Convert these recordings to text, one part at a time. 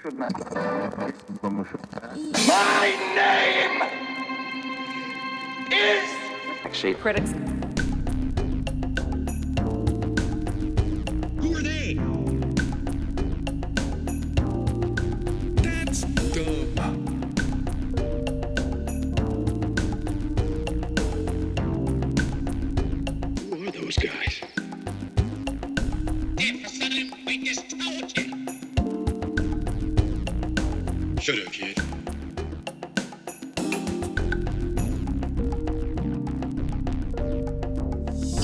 My name is Actually, critics. Who are they? That's dumb. Who are those guys? Shut up, kid.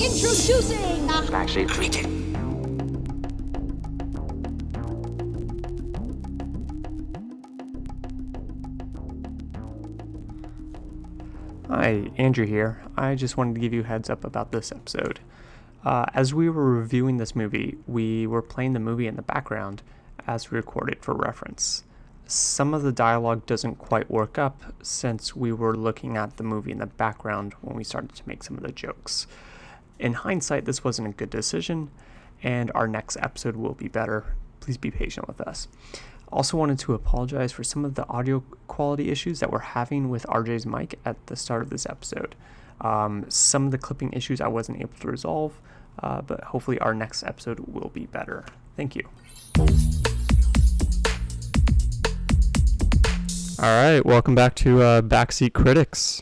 Introducing the Actually, critic. Hi, Andrew here. I just wanted to give you a heads up about this episode. As we were reviewing this movie, we were playing the movie in the background as we recorded for reference. Some of the dialogue doesn't quite work up since we were looking at the movie in the background when we started to make some of the jokes. In hindsight, this wasn't a good decision, and our next episode will be better. Please be patient with us. Also wanted to apologize for some of the audio quality issues that we're having with RJ's mic at the start of this episode. Some of the clipping issues I wasn't able to resolve, but hopefully our next episode will be better. Thank you. All right, welcome back to Backseat Critics.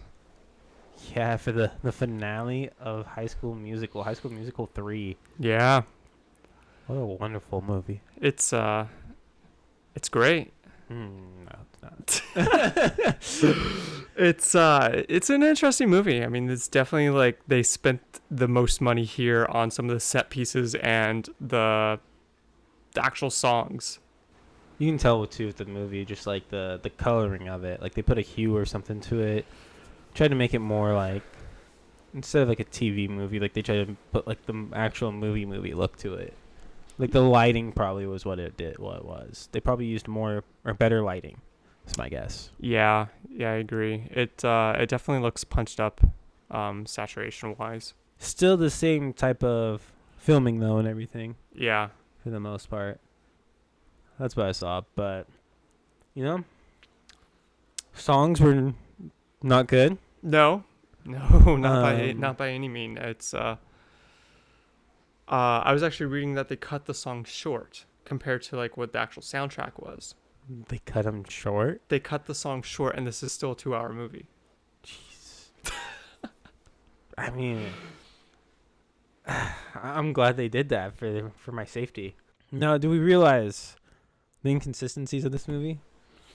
Yeah, for the finale of High School Musical 3. Yeah, What a wonderful movie. it's great. No, it's not. It's an interesting movie. I mean, it's definitely like they spent the most money here on some of the set pieces and the actual songs. You can tell too with the movie, just like the coloring of it. Like they put a hue or something to it. Tried to make it more like, instead of like a TV movie, like they tried to put like the actual movie look to it. Like the lighting probably was what it was. They probably used more or better lighting. That's my guess. Yeah, I agree. It definitely looks punched up, saturation wise. Still the same type of filming though and everything Yeah, for the most part. That's what I saw, but you know, songs were not good. no, not by any mean. It's I was actually reading that they cut the song short compared to like what the actual soundtrack was. They cut them short. They cut the song short, and this is still a 2-hour movie. I mean, I'm glad they did that for my safety. Now, do we realize the inconsistencies of this movie?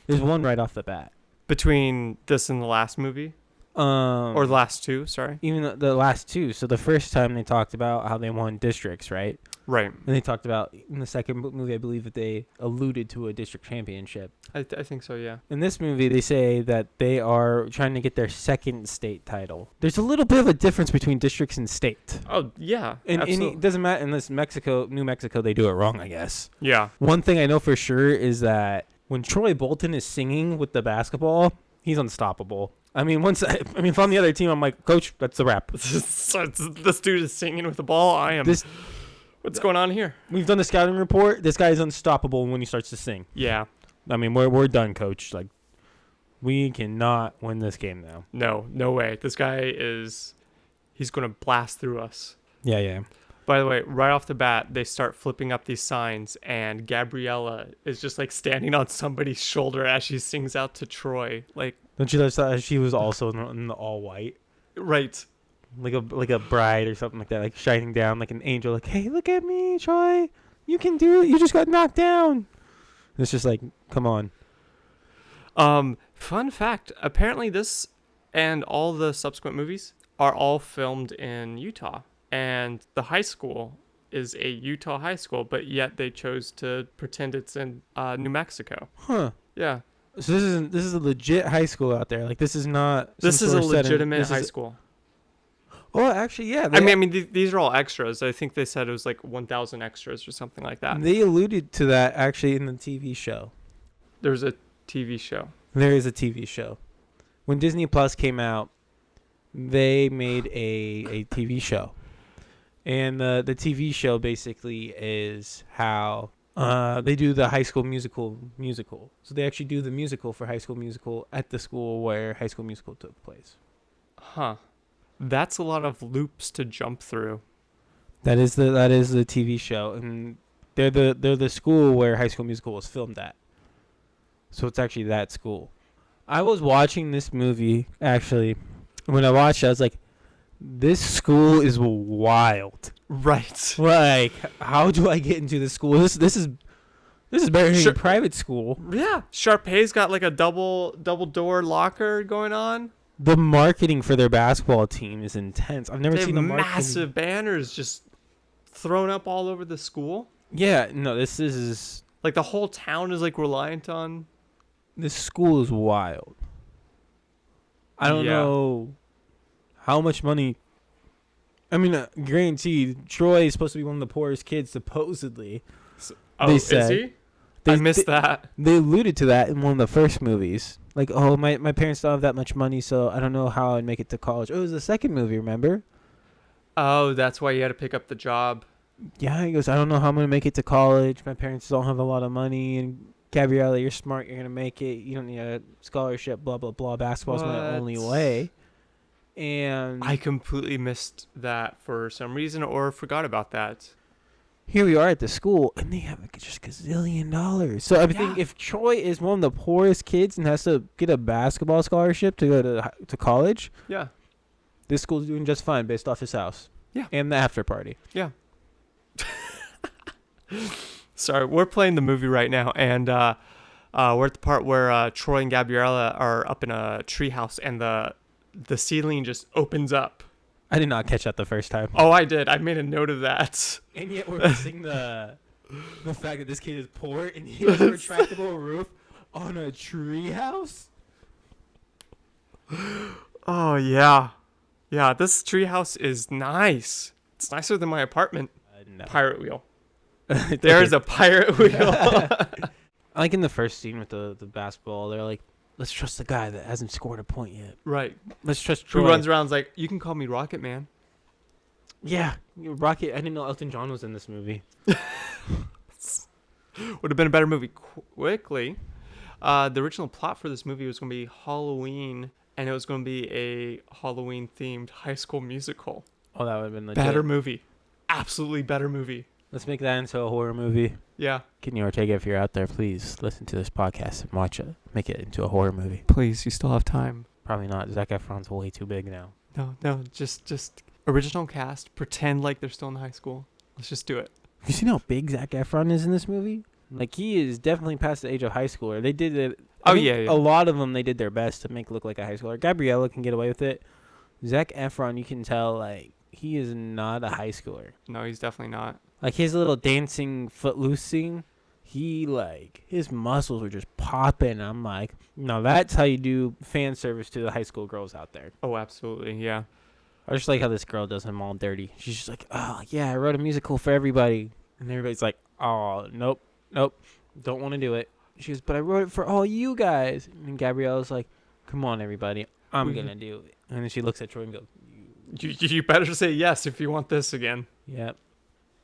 There's one right off the bat. Between this and the last movie, or the last two, sorry. Even the last two. So the first time they talked about how they won districts, right? Right. And they talked about in the second movie, I believe that they alluded to a district championship. I think so, yeah. In this movie, they say that they are trying to get their second state title. There's a little bit of a difference between districts and state. Oh, yeah. And absolutely. it doesn't matter. In this New Mexico, they do it wrong, I guess. Yeah. One thing I know for sure is that when Troy Bolton is singing with the basketball, he's unstoppable. I mean, if I'm the other team, I'm like, Coach, that's the wrap. So this dude is singing with the ball. What's going on here? We've done the scouting report. This guy is unstoppable when he starts to sing. Yeah. I mean, we're done, Coach. Like, we cannot win this game now. No way. This guy he's going to blast through us. Yeah. By the way, right off the bat, they start flipping up these signs, and Gabriella is just like standing on somebody's shoulder as she sings out to Troy. Like, Don't you notice that she was also in the all white? right. Like a bride or something like that, like shining down like an angel, like, hey, look at me, Troy, you can do it, you just got knocked down. And it's just like, come on. Fun fact, apparently this and all the subsequent movies are all filmed in Utah, and the high school is a Utah high school, but yet they chose to pretend it's in New Mexico. Huh. Yeah. So this is a legit high school out there. Like, this is not This is a sort of legitimate high school. Oh, actually, yeah. I mean, these are all extras. I think they said it was like 1,000 extras or something like that. They alluded to that actually in the TV show. There's a TV show. There is a TV show. When Disney Plus came out, they made a TV show. And the TV show basically is how They do the High School musical. So they actually do the musical for High School Musical at the school where High School Musical took place. Huh. That's a lot of loops to jump through. That is the TV show, and they're the school where High School Musical was filmed at. So it's actually that school. I was watching this movie actually. When I watched it, I was like, "This school is wild." Right. Like, how do I get into this school? This is better than Sure. private school. Yeah. Sharpay's got like a double door locker going on. The marketing for their basketball team is intense. I've never They have seen the marketing. massive banners just thrown up all over the school. Yeah, no, this is Like the whole town is like reliant on. this school is wild. I don't Yeah. know how much money. I mean, guaranteed, Troy is supposed to be one of the poorest kids, supposedly. Oh, They is said- he? I missed that. They alluded to that in one of the first movies. Like, oh, my parents don't have that much money, so I don't know how I'd make it to college. Oh, it was the second movie, remember? Oh, that's why you had to pick up the job. Yeah, he goes, I don't know how I'm going to make it to college. My parents don't have a lot of money. And Gabriella, you're smart. You're going to make it. You don't need a scholarship, blah, blah, blah. Basketball's my only What? way. And I completely missed that for some reason or forgot about that. here we are at the school, and they have like just $1 gazillion. So I think Yeah. if Troy is one of the poorest kids and has to get a basketball scholarship to go to college, Yeah. this school's doing just fine based off his house. Yeah. And the after party. Yeah. Sorry, we're playing the movie right now, and we're at the part where Troy and Gabriella are up in a treehouse, and the ceiling just opens up. I did not catch that the first time. Oh, I did. I made a note of that. And yet we're missing the fact that this kid is poor and he has a retractable roof on a tree house. Oh yeah, yeah. This treehouse is nice. It's nicer than my apartment. No. Pirate wheel. There's a pirate wheel. Like in the first scene with the basketball, they're like, let's trust the guy that hasn't scored a point yet. Right. Let's trust Troy. Who runs around like, you can call me Rocket Man. Yeah. Rocket. I didn't know Elton John was in this movie. Would have been a better movie. Quickly, the original plot for this movie was going to be Halloween, and it was going to be a Halloween-themed High School Musical. Oh, that would have been legit. Better movie. Absolutely better movie. Let's make that into a horror movie. Yeah. Kenny Ortega, if you're out there, please listen to this podcast and watch it. Make it into a horror movie. Please, you still have time. Probably not. Zac Efron's way too big now. No, just original cast. Pretend like they're still in high school. Let's just do it. You seen how big Zac Efron is in this movie? Like, he is definitely past the age of high schooler. They did it. I think Yeah. A lot of them, they did their best to make look like a high schooler. Gabriella can get away with it. Zac Efron, you can tell, like, he is not a high schooler. No, he's definitely not. Like, his little dancing footloose scene, he, like, his muscles were just popping. I'm like, no, that's how you do fan service to the high school girls out there. Oh, absolutely. Yeah. I just like how this girl does him all dirty. She's just like, oh, yeah, I wrote a musical for everybody. And everybody's like, oh, nope, don't want to do it. She goes, but I wrote it for all you guys. And Gabriella's like, come on, everybody, I'm going to do it. And then she looks at Troy and goes, You better say yes if you want this again. yep.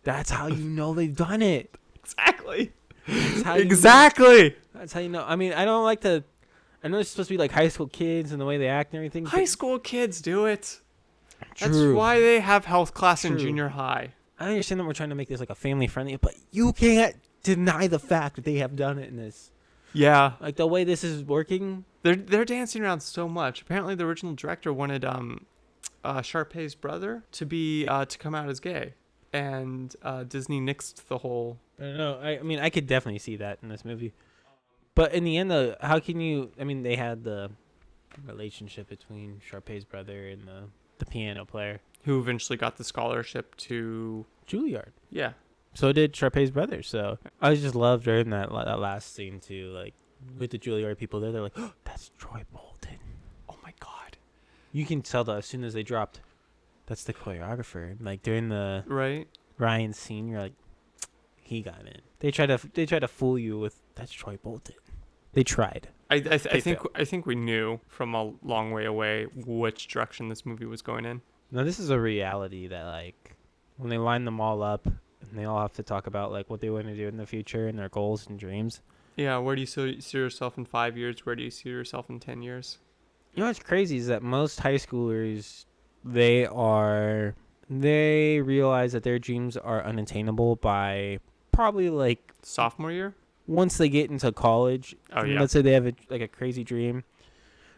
That's how you know they've done it. Exactly. That's how you- Exactly. That's how you know. I mean, I don't like to. I know it's supposed to be like high school kids and the way they act and everything. High school kids do it. That's True. why they have health class in True. junior high. I understand that we're trying to make this like a family friendly, but you can't deny the fact that they have done it in this. Yeah. Like the way this is working. They're dancing around so much. Apparently the original director wanted Sharpay's brother to be to come out as gay. And Disney nixed the whole. I don't know. I mean, I could definitely see that in this movie. But in the end, how can you? I mean, they had the relationship between Sharpay's brother and the piano player, Who eventually got the scholarship to. Juilliard. Yeah. So did Sharpay's brother. So I just loved during that last scene too, like with the Juilliard people there. They're like, oh, that's Troy Bolton. Oh my God. You can tell that as soon as they dropped. That's the choreographer. Like during the Right. Ryan scene, you're like, he got in. They try to fool you with that's Troy Bolton. They tried. I think failed. I think we knew from a long way away which direction this movie was going in. Now this is a reality that like when they line them all up and And they all have to talk about like what they want to do in the future and their goals and dreams. Yeah, where do you see yourself in 5 years? Where do you see yourself in 10 years? You know what's crazy is that most high schoolers, they realize that their dreams are unattainable by probably like Sophomore year? once they get into college. Oh, yeah. Let's say they have a crazy dream.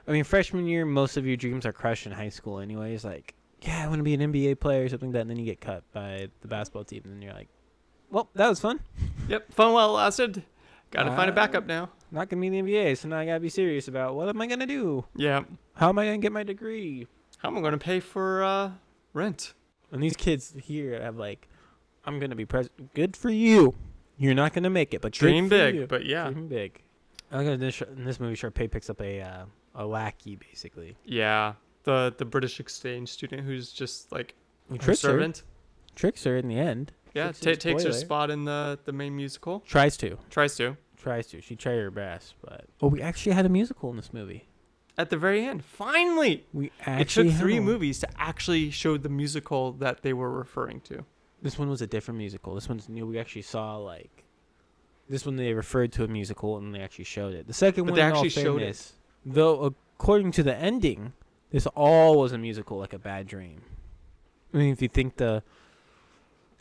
I mean, freshman year, most of your dreams are crushed in high school anyways. Like, yeah, I want to be an NBA player or something like that. And then you get cut by the basketball team. And then you're like, well, that was fun. Yep, fun while it lasted. Gotta find a backup now. Not going to be in the NBA, so now I got to be serious about what am I going to do? Yeah. How am I going to get my degree? How am I going to pay for rent? And these kids here have like, I'm going to be president. Good for you. You're not going to make it, but Dream good for big, you. but yeah. Dream big. In this movie, Sharpay picks up a lackey, basically. Yeah. The British exchange student who's just like He her tricks her. servant. Tricks her in the end. Yeah, takes her spot in the main musical. Tries to. Tries to. She tried her best, but we actually had a musical in this movie. At the very end, finally. We It actually took 3 had one. movies to actually show the musical that they were referring to. This one was a different musical. This one's new. We actually saw like this one they referred to a musical and they actually showed it. The second But one they in all actually showed it. fairness, though according to the ending, this all was a musical, like a bad dream. I mean, if you think they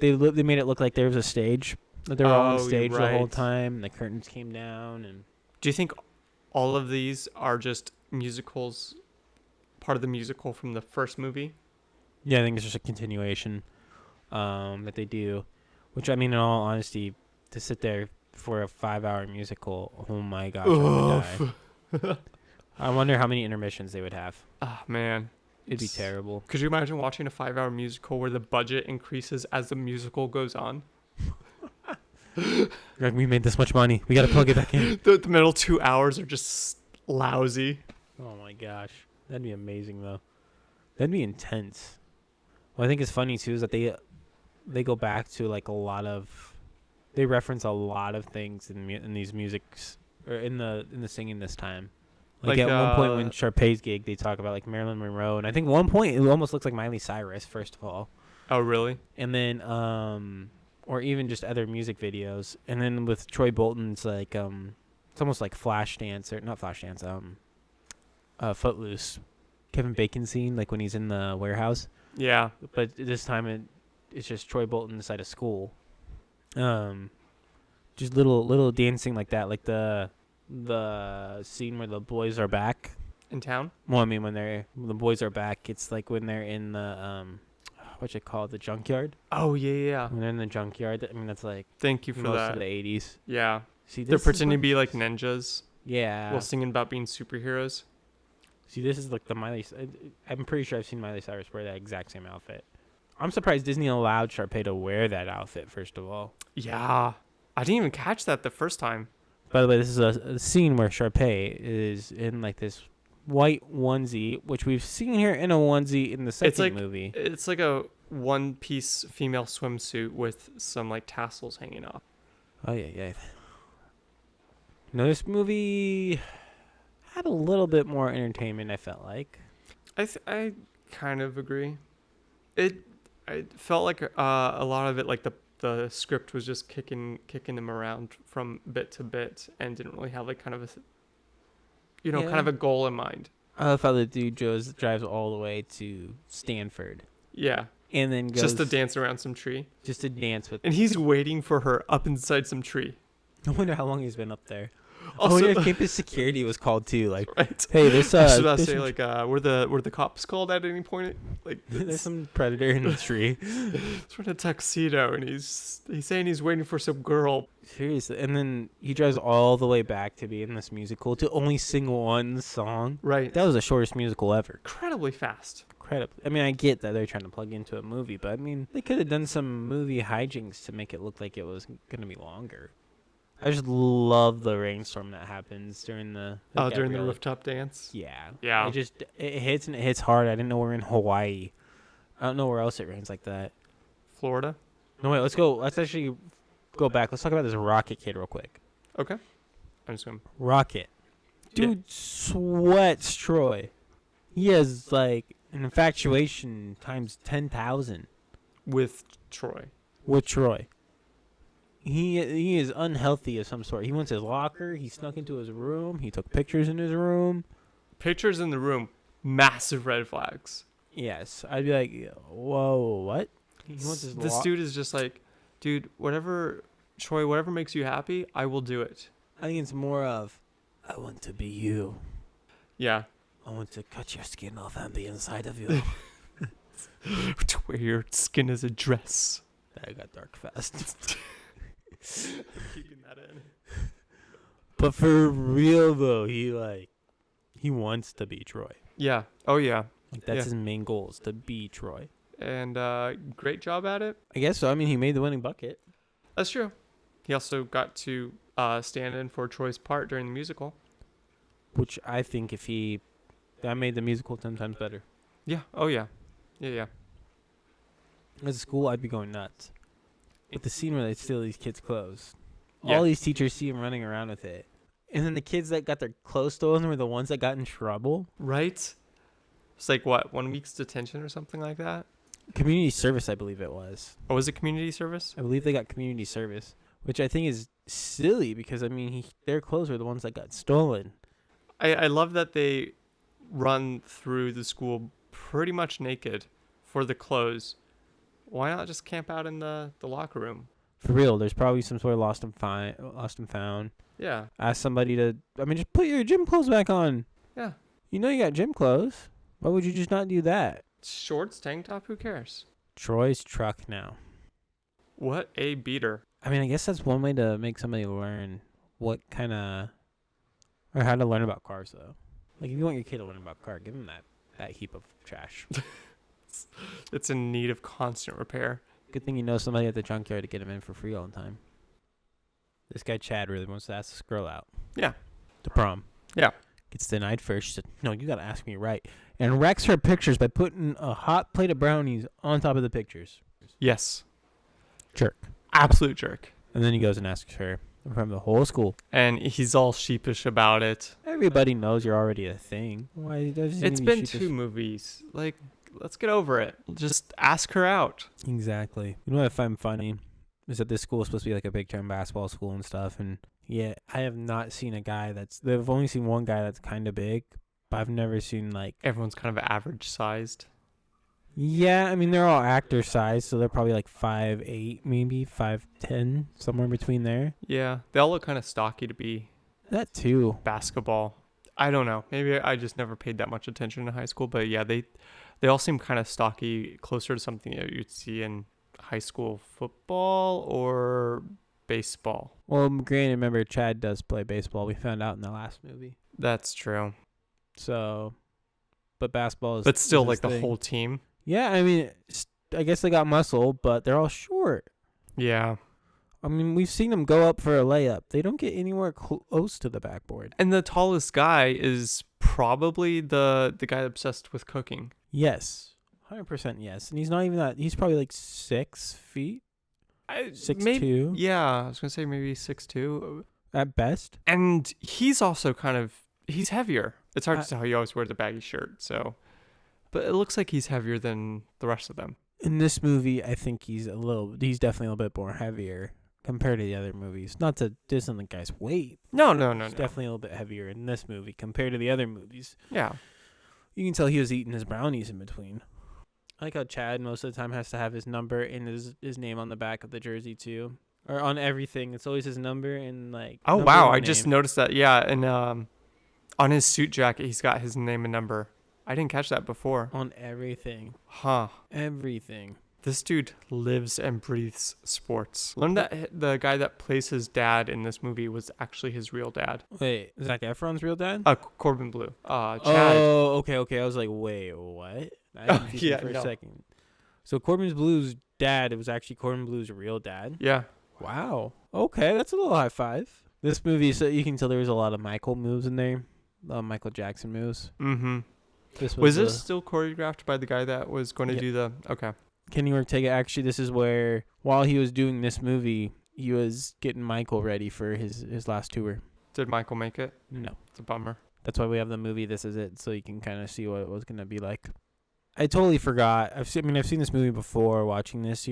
made it look like there was a stage, that they were all on Oh, stage you're the whole right. time, and the curtains came down, and Do you think all of these are just musicals, part of the musical from the first movie? yeah, I think it's just a continuation that they do. Which I mean, in all honesty, to sit there for a 5-hour musical, oh my gosh, I would die. I wonder how many intermissions they would have. Ah, man. It'd be terrible. Could you imagine watching a 5-hour musical where the budget increases as the musical goes on? Like, we made this much money. We got to plug it back in. The middle 2 hours are just lousy. Oh my gosh. That'd be amazing, though. That'd be intense. What I think is funny, too, is that they go back to, like, they reference a lot of things in these musics, or in the singing this time. Like at one point when Sharpay's gig, they talk about like Marilyn Monroe, and I think one point it almost looks like Miley Cyrus, first of all. Oh, really? And then, or even just other music videos. And then with Troy Bolton's like, it's almost like Flashdance, or not Flashdance, Footloose, Kevin Bacon scene, like when he's in the warehouse. Yeah. But this time it's just Troy Bolton inside a school. Just little dancing like that, like the scene where the boys are back In town? Well, I mean, when the boys are back, it's like when they're in the what's it called, the junkyard. Oh, yeah. When they're in the junkyard, I mean, that's like Thank you for most that. of the 80s. Yeah. See, They're this is pretending to what- be like ninjas Yeah. while singing about being superheroes. See, this is like the Miley. I'm pretty sure I've seen Miley Cyrus wear that exact same outfit. I'm surprised Disney allowed Sharpay to wear that outfit, first of all. Yeah. I didn't even catch that the first time. By the way, this is a scene where Sharpay is in like this white onesie, which we've seen her in a onesie in the second movie. It's like a one-piece female swimsuit with some like tassels hanging off. Oh, yeah. No, this movie had a little bit more entertainment, I felt like. I kind of agree. I felt like a lot of it, like the script was just kicking him around from bit to bit and didn't really have like kind of a, kind of a goal in mind. I love how the dude drives all the way to Stanford Yeah. and then goes Just to dance around some tree. Just to dance with. And he's waiting for her up inside some tree. I wonder how long he's been up there. Also, Yeah, campus security was called too. Like, right. hey, there's I was about to there's say, some- like, were the cops called at any point? Like, there's some predator in the tree. it's in a tuxedo, and he's saying he's waiting for some girl. Seriously, and then he drives all the way back to be in this musical to only sing one song. Right. That was the shortest musical ever. Incredibly fast. Incredible. I mean, I get that they're trying to plug into a movie, but I mean, they could have done some movie hijinks to make it look like it was gonna be longer. I just love the rainstorm that happens during the During the Gabrielle- rooftop dance. Yeah. Yeah. It hits and it hits hard. I didn't know we're in Hawaii. I don't know where else it rains like that. Florida. No, wait, let's go. Let's actually go back. Let's talk about this Rocket kid real quick. Okay. I'm just going. Rocket. Yeah. Dude sweats Troy. He has like an infatuation times 10,000 With Troy. with Troy. he is unhealthy of some sort. He wants his locker. He snuck into his room. He took pictures in his room. Pictures in the room, massive red flags. Yes, I'd be like, whoa, what? He wants his This dude is just like, dude, whatever, Troy, whatever makes you happy, I will do it. I think it's more of, I want to be you. Yeah. I want to cut your skin off and be inside of you. To wear your skin as a dress. That got dark fast. Keeping that in. But for real though, he wants to be Troy. Yeah. Oh, yeah. Like that's Yeah. his main goal, is to be Troy. And great job at it. I guess so. I mean, he made the winning bucket. That's true. He also got to stand in for Troy's part during the musical. Which I think that made the musical 10 times better. Yeah. Oh, yeah. Yeah. As a school, I'd be going nuts. But the scene where they steal these kids' clothes, Yeah. all these teachers see him running around with it. And then the kids that got their clothes stolen were the ones that got in trouble. Right? It's like, what, 1 week's detention or something like that? Community service, I believe it was. Oh, was it community service? I believe they got community service, which I think is silly because, I mean, their clothes were the ones that got stolen. I love that they run through the school pretty much naked for the clothes. Why not just camp out in the locker room? For real, there's probably some sort of lost and found. Yeah. Ask somebody to, I mean, just put your gym clothes back on. Yeah. You know you got gym clothes. Why would you just not do that? Shorts, tank top, who cares? Troy's truck now. What a beater. I mean, I guess that's one way to make somebody learn what kind of, or how to learn about cars, though. Like, if you want your kid to learn about car, give him that heap of trash. It's in need of constant repair. Good thing you know somebody at the junkyard to get him in for free all the time. This guy, Chad, really wants to ask this girl out. Yeah. To prom. Yeah. Gets denied first. She said, no, you got to ask me right. And wrecks her pictures by putting a hot plate of brownies on top of the pictures. Yes. Jerk. Absolute jerk. And then he goes and asks her in front of the whole school. And he's all sheepish about it. Everybody knows you're already a thing. Why does he It's need to been be 2 sheepish? movies. Like, let's get over it. Just ask her out. Exactly. You know what I find funny is that this school is supposed to be like a big time basketball school and stuff. And yeah, I have not seen a guy they've only seen one guy that's kind of big, but I've never seen like. Everyone's kind of average sized. Yeah, I mean, they're all actor size, so they're probably like 5'8", maybe 5'10", somewhere between there. Yeah. They all look kind of stocky to be That too. basketball. I don't know. Maybe I just never paid that much attention in high school. But yeah, they all seem kind of stocky, closer to something that you'd see in high school football or baseball. Well, granted, remember, Chad does play baseball. We found out in the last movie. That's true. So, but basketball is. But still, is his like the thing. whole team. Yeah, I mean, I guess they got muscle, but they're all short. Yeah. I mean, we've seen them go up for a layup. They don't get anywhere close to the backboard. And the tallest guy is probably the guy obsessed with cooking. Yes, 100% yes. And he's not even that. He's probably like 6 feet 6'2". Yeah, I was gonna say maybe 6'2". at best. And he's also he's heavier. It's hard to tell. He always wears a baggy shirt, so. But it looks like he's heavier than the rest of them. In this movie, I think he's definitely a little bit more heavier compared to the other movies. Not to diss on the guy's weight. No. He's definitely a little bit heavier in this movie compared to the other movies. Yeah. You can tell he was eating his brownies in between. I like how Chad most of the time has to have his number and his name on the back of the jersey too. Or on everything. It's always his number and like. Oh, number wow. and I just name. noticed that. Yeah. And on his suit jacket, he's got his name and number. I didn't catch that before. On everything. Huh. Everything. This dude lives and breathes sports. Learned that the guy that plays his dad in this movie was actually his real dad. Wait, Zac Efron's real dad? Corbin Bleu. Chad. Oh, okay. I was like, wait, what? I Oh, confused yeah, me for no. a second. So Corbin Blue's dad, it was actually Corbin Blue's real dad? Yeah. Wow. Okay, that's a little high five. This movie, so you can tell there was a lot of Michael moves in there. A lot of Michael Jackson moves. Mm-hmm. This Was this still choreographed by the guy that was going to Yep. do the... Okay. Kenny Ortega, actually, this is where, while he was doing this movie, he was getting Michael ready for his last tour. Did Michael make it? No. It's a bummer. That's why we have the movie This Is It, so you can kind of see what it was going to be like. I totally forgot. I've seen this movie before watching this,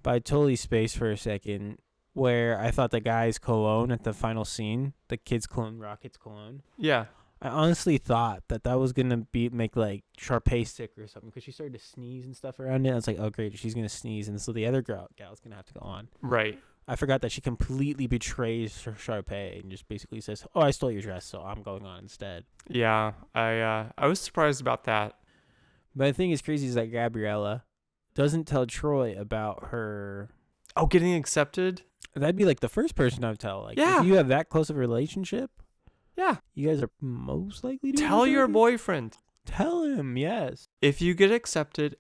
but I totally spaced for a second. where I thought the guy's cologne at the final scene, the kid's cologne, Rocket's cologne. Yeah. I honestly thought that was gonna make like Sharpay stick or something, because she started to sneeze and stuff around it. I was like, oh great, she's gonna sneeze, and so the other gal's gonna have to go on. Right. I forgot that she completely betrays Sharpay and just basically says, "Oh, I stole your dress, so I'm going on instead." Yeah. I was surprised about that. But the thing is crazy is that Gabriella doesn't tell Troy about her. Oh, getting accepted? That'd be like the first person I would tell. Like, Yeah. if you have that close of a relationship, Yeah. you guys are most likely to be Tell your together. boyfriend. Tell him, yes. If you get accepted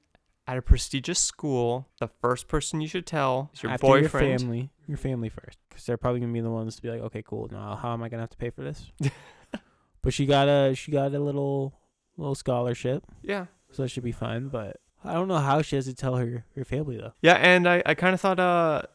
at a prestigious school, the first person you should tell is your After boyfriend. your family first, because they're probably gonna be the ones to be like, okay, cool. Now, how am I gonna have to pay for this? But she got a little scholarship, Yeah. so that should be fine. But I don't know how she has to tell her family though. Yeah, and I kind of thought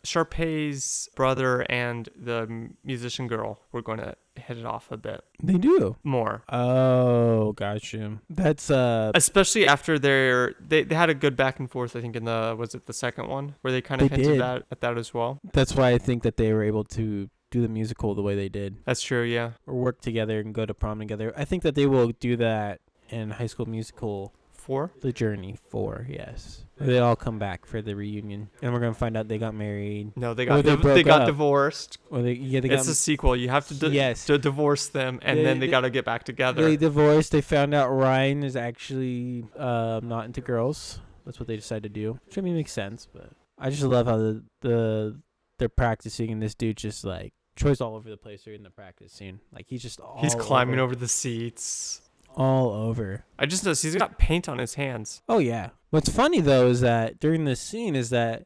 Sharpay's brother and the musician girl were going to hit it off a bit They do. more. Oh, gotcha. That's Especially after they had a good back and forth, I think, in was it the second one, where they kind of They hinted did. at that as well. that's why I think that they were able to do the musical the way they did, That's true, yeah. or work together and go to prom together. I think that they will do that in High School Musical 4? The Journey 4, yes. They all come back for the reunion, and we're gonna find out they got married, No, they Or got they broke they got up. divorced. or they got It's a sequel. You have to Yes. to divorce them, and then they got to get back together. they divorced. They found out Ryan is actually not into girls. That's what they decided to do, which I mean makes sense. But I just love how they're practicing, and this dude just like Troy's all over the place during the practice scene. Like he's just He's climbing over the seats. all over. I just noticed he's got paint on his hands. Oh yeah. What's funny though is that during this scene is that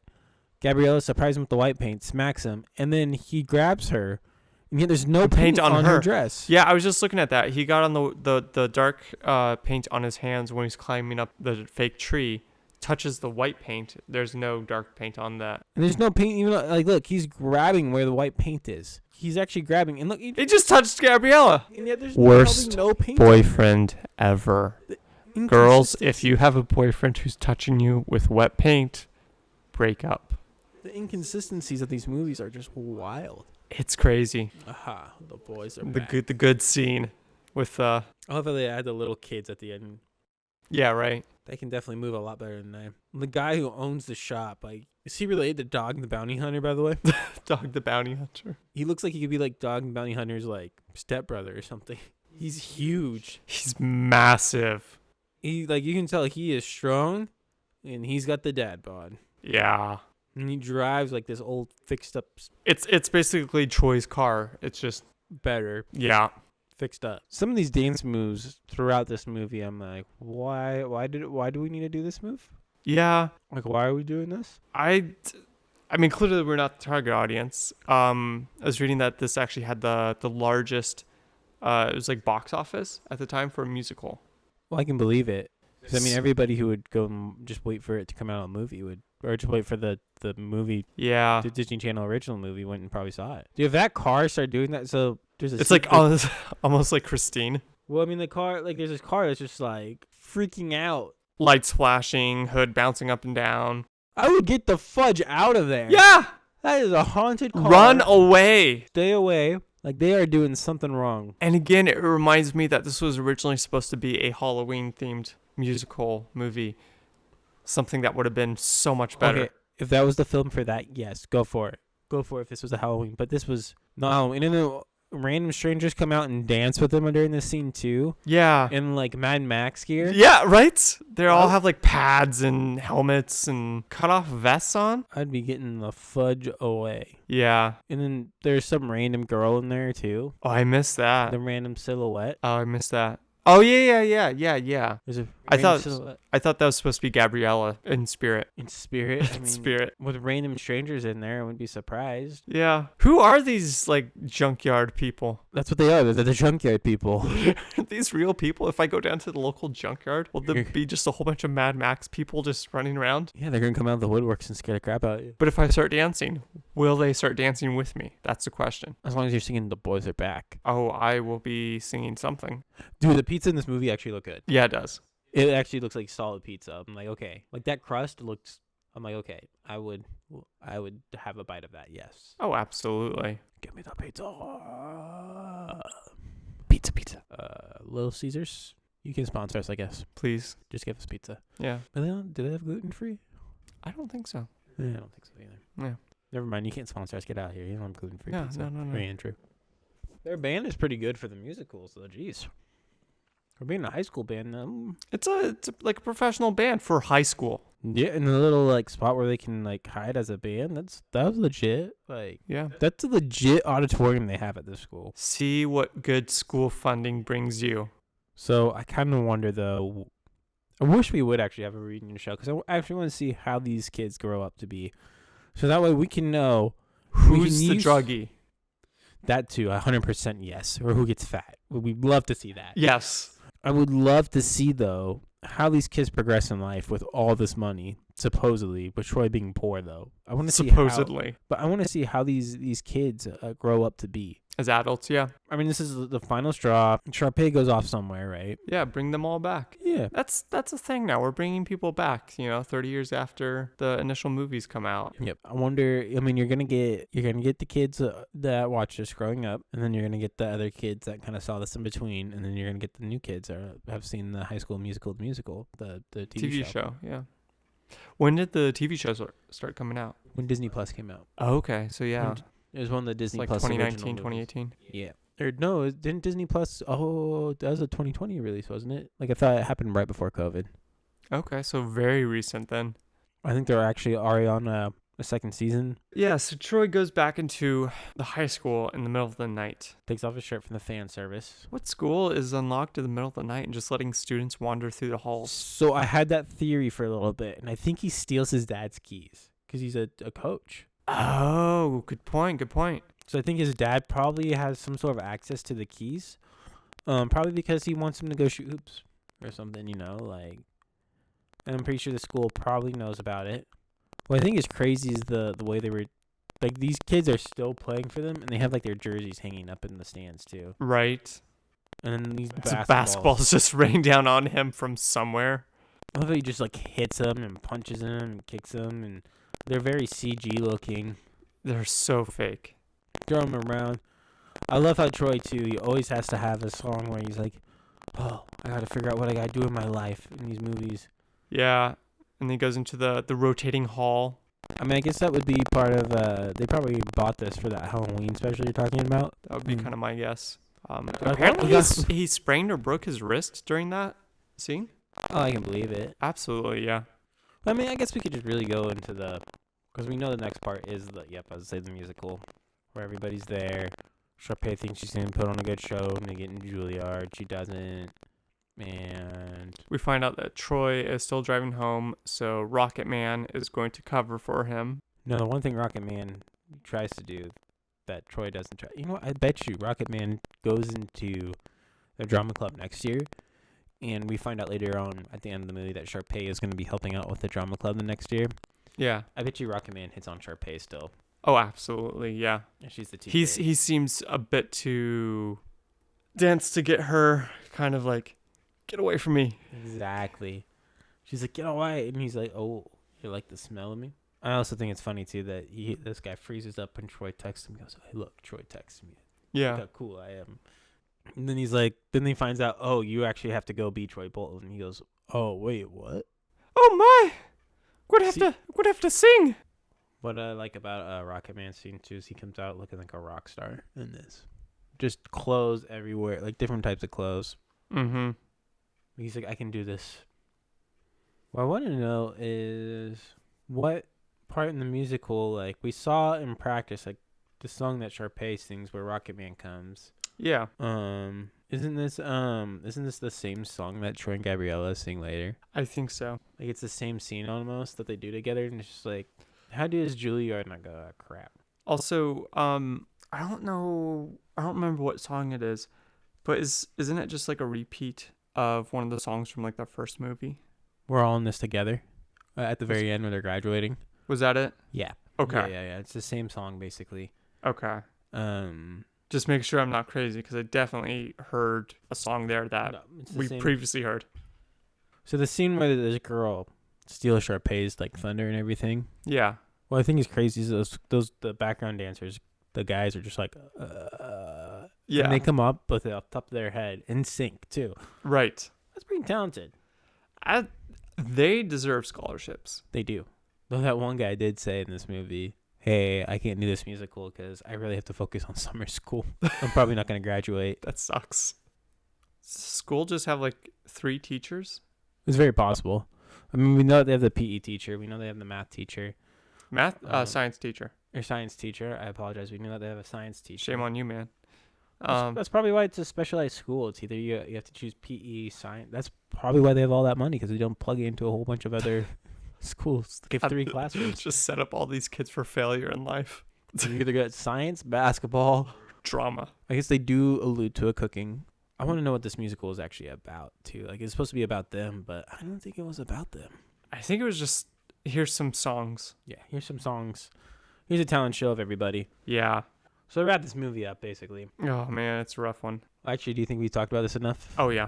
Gabriella surprises him with the white paint, smacks him, and then he grabs her, and yet there's no paint on her dress. Yeah, I was just looking at that. He got on the dark paint on his hands when he's climbing up the fake tree. Touches the white paint. There's no dark paint on that. And there's no paint even like look, he's grabbing where the white paint is. He's actually grabbing, and look, He just touched Gabriella. and yet there's Worst probably no paint. Boyfriend ever. Girls, if Inconsistency. you have a boyfriend who's touching you with wet paint, break up. The inconsistencies of these movies are just wild. It's crazy. Aha, the boys are The back. good scene with I love how they add the little kids at the end. yeah, right. They can definitely move a lot better than I. The guy who owns the shop, like, is he related to Dog the Bounty Hunter, by the way? Dog the Bounty Hunter. He looks like he could be like Dog the Bounty Hunter's like stepbrother or something. He's huge. He's massive. He like you can tell he is strong, and he's got the dad bod. Yeah. And he drives like this old fixed up It's basically Troy's car. It's just better yeah. fixed up. Some of these dance moves throughout this movie, I'm like, why do we need to do this move? Yeah. Like, why are we doing this? I mean, clearly we're not the target audience. I was reading that this actually had the largest, it was like box office at the time for a musical. Well, I can believe it. 'Cause, I mean, everybody who would go and just wait for it to come out on a movie would, or just wait for the movie, Yeah. the Disney Channel original movie, went and probably saw it. Dude, if that car started doing that, so there's a It's like sequel- almost like Christine. well, I mean, the car, like, there's this car that's just like freaking out. Lights flashing, hood bouncing up and down. I would get the fudge out of there. Yeah. That is a haunted car. Run away. Stay away. Like, they are doing something wrong. And again, it reminds me that this was originally supposed to be a Halloween-themed musical movie. Something that would have been so much better. Okay, if that was the film for that, yes, go for it. Go for it if this was a Halloween. But this was not Halloween. And then random strangers come out and dance with them during this scene, too. Yeah. In, like, Mad Max gear. Yeah, right? They all Oh. have like pads and helmets and cut-off vests on. I'd be getting the fudge away. Yeah. And then there's some random girl in there, too. Oh, I missed that. The random silhouette. Oh, I missed that. Oh, yeah. There's a I random thought- silhouette I thought that was supposed to be Gabriella in spirit. in spirit. I In mean, spirit. with random strangers in there, I wouldn't be surprised. Yeah. Who are these like junkyard people? That's what they are. They're the junkyard people. Are these real people? If I go down to the local junkyard, will there be just a whole bunch of Mad Max people just running around? Yeah, they're gonna come out of the woodworks and scare the crap out of you. But if I start dancing, will they start dancing with me? That's the question. As long as you're singing "The Boys Are Back." Oh, I will be singing something. Dude, the pizza in this movie actually looked good. Yeah, it does. It actually looks like solid pizza. I'm like, okay, like that crust looks I'm like, okay, I would have a bite of that. Yes. Oh, absolutely. Give me the pizza. Pizza. Little Caesars. You can sponsor us, I guess. Please. Just give us pizza. Yeah. But do they have gluten free? I don't think so. Yeah, I don't think so either. Yeah. Never mind. You can't sponsor us. Get out of here. You don't have gluten free Yeah, pizza. no. Very untrue. Their band is pretty good for the musicals, though. Jeez. For being a high school band, It's like a professional band for high school. yeah, in a little like spot where they can like hide as a band. That was legit. Like, Yeah. that's a legit auditorium they have at this school. See what good school funding brings you. So I kind of wonder though. I wish we would actually have a reunion show because I actually want to see how these kids grow up to be, so that way we can know Who's the druggie? That too, 100% yes. Or who gets fat? We'd love to see that. Yes. I would love to see though how these kids progress in life with all this money, supposedly, with Troy being poor though. I want to see Supposedly. but I want to see how these kids grow up to be. As adults, yeah. I mean, this is the final straw. Sharpay goes off somewhere, right? Yeah, bring them all back. Yeah. That's a thing now. We're bringing people back, 30 years after the initial movies come out. Yep. I wonder. I mean, you're gonna get the kids that watch this growing up, and then you're gonna get the other kids that kind of saw this in between, and then you're gonna get the new kids that have seen the High School Musical, the TV show. Yeah. When did the TV show start coming out? When Disney Plus came out. Oh, okay, so yeah, It was one of the Disney like Plus 2019, original movies. 2018. Yeah. Or no, didn't Disney Plus? Oh, that was a 2020 release, wasn't it? Like I thought it happened right before COVID. Okay, so very recent then. I think they're actually already on a second season. Yeah, so Troy goes back into the high school in the middle of the night. Takes off his shirt from the fan service. What school is unlocked in the middle of the night and just letting students wander through the halls? So I had that theory for a little bit, and I think he steals his dad's keys because he's a coach. Oh, good point. So I think his dad probably has some sort of access to the keys. Probably because he wants him to go shoot hoops or something, like. And I'm pretty sure the school probably knows about it. What I think is crazy is the way they were, like, these kids are still playing for them, and they have like their jerseys hanging up in the stands too. Right. And then these basketballs just raining down on him from somewhere. I love how he just like hits them and punches them and kicks them, and they're very CG looking. They're so fake. Throw him around. I love how Troy too. He always has to have a song where he's like, "Oh, I got to figure out what I got to do in my life in these movies." Yeah, and then he goes into the rotating hall. I mean, I guess that would be part of. They probably bought this for that Halloween special you're talking about. That would be kind of my guess. Like, Apparently, he sprained or broke his wrist during that scene. Oh, I can believe it. Absolutely, yeah. I mean, I guess we could just really go into because we know the next part is I would say the musical, where everybody's there. Sharpay thinks she's gonna put on a good show, and they get in Juilliard. She doesn't, and We find out that Troy is still driving home, so Rocket Man is going to cover for him. no, the one thing Rocket Man tries to do that Troy doesn't try. You know what? I bet you Rocket Man goes into the drama club next year, and we find out later on at the end of the movie that Sharpay is going to be helping out with the drama club the next year. Yeah. I bet you Rocket Man hits on Sharpay still. Oh, absolutely, yeah. And she's the teacher. He seems a bit too dense to get her kind of like, get away from me. Exactly. She's like, get away. And he's like, oh, you like the smell of me? I also think it's funny, too, that this guy freezes up and Troy texts him. He goes, hey, look, Troy texts me. Yeah. Look how cool I am. And then he's like, then he finds out, oh, you actually have to go be Troy Bolton. And he goes, oh, wait, what? Oh, my. Would have to sing. What I like about Rocket Man scene, too, is he comes out looking like a rock star in this. Just clothes everywhere, like different types of clothes. Mm-hmm. He's like, I can do this. What I want to know is what part in the musical, like, we saw in practice, like, the song that Sharpay sings where Rocket Man comes. Yeah. Isn't this the same song that Troy and Gabriella sing later? I think so. Like, it's the same scene almost that they do together, and it's just like, how does Juilliard not go, oh, crap? Also, I don't remember what song it is, but isn't it just like a repeat of one of the songs from like the first movie? We're all in this together at the very end when they're graduating. Was that it? Yeah. Okay. Yeah. It's the same song basically. Okay. Um, Just make sure I'm not crazy because I definitely heard a song there that no, it's the we same. previously heard. So the scene where this girl Steel Sharpay's like Thunder and everything. Yeah. What I think is crazy is the background dancers, the guys are just like, Yeah. And they come up with it off the top of their head in sync too. Right. That's pretty talented. They deserve scholarships. They do. Though that one guy did say in this movie, hey, I can't do this musical because I really have to focus on summer school. I'm probably not going to graduate. That sucks. School just have like 3 teachers? It's very possible. I mean, we know they have the PE teacher. We know they have the math teacher. Science teacher. Or science teacher. I apologize. We know that they have a science teacher. Shame on you, man. That's probably why it's a specialized school. It's either you have to choose PE, science. That's probably why they have all that money, because they don't plug it into a whole bunch of other schools. They have 3 classrooms. Just set up all these kids for failure in life. You either got science, basketball, drama. I guess they do allude to a cooking. I want to know what this musical is actually about too. Like, it's supposed to be about them, but I don't think it was about them. I think it was just, here's some songs. Yeah, here's some songs. Here's a talent show of everybody. Yeah. So wrap this movie up, basically. Oh man, it's a rough one. Actually, do you think we talked about this enough? Oh yeah.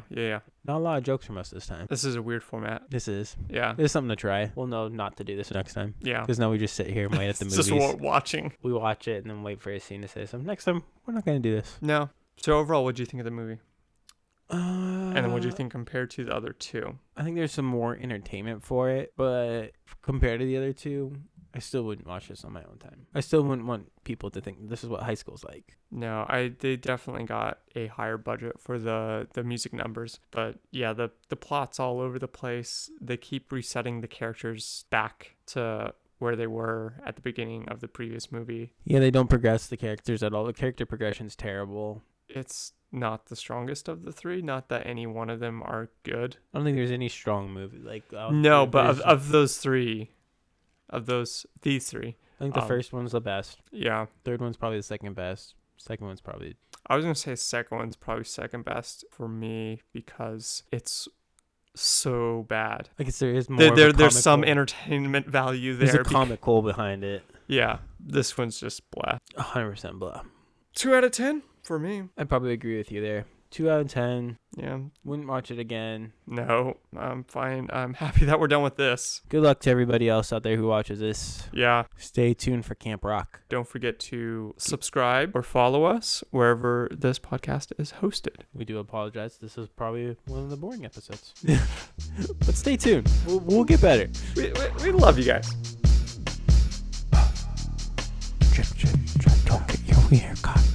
Not a lot of jokes from us this time. This is a weird format. This is. Yeah. It's something to try. We'll know not to do this next time. Yeah. Because now we just sit here and wait at the It's movies. just watching. We watch it and then wait for a scene to say something. Next time, we're not going to do this. No. So overall, what do you think of the movie? And And then what do you think compared to the other 2? I think there's some more entertainment for it, but compared to the other 2, I still wouldn't watch this on my own time. I still wouldn't want people to think this is what high school's like. No, they definitely got a higher budget for the music numbers. But yeah, the plot's all over the place. They keep resetting the characters back to where they were at the beginning of the previous movie. Yeah, they don't progress the characters at all. The character progression's terrible. It's not the strongest of the 3. Not that any one of them are good. I don't think there's any strong movie like. No, but of those 3, these 3. I think the first one's the best. Yeah. Third one's probably the second best. Second one's probably. I was gonna say second one's probably second best for me because it's so bad. I guess there is more. There's some entertainment value there. There's a comical behind it. Yeah, this one's just blah. 100% blah. 2 out of 10 for me. I'd probably agree with you there. 2 out of 10. Yeah. Wouldn't watch it again. No, I'm fine. I'm happy that we're done with this. Good luck to everybody else out there who watches this. Yeah. Stay tuned for Camp Rock. Don't forget to subscribe or follow us wherever this podcast is hosted. We do apologize. This is probably one of the boring episodes. But stay tuned. We'll get better. We love you guys. Drip, drip, drip. Don't get your wiener cocked.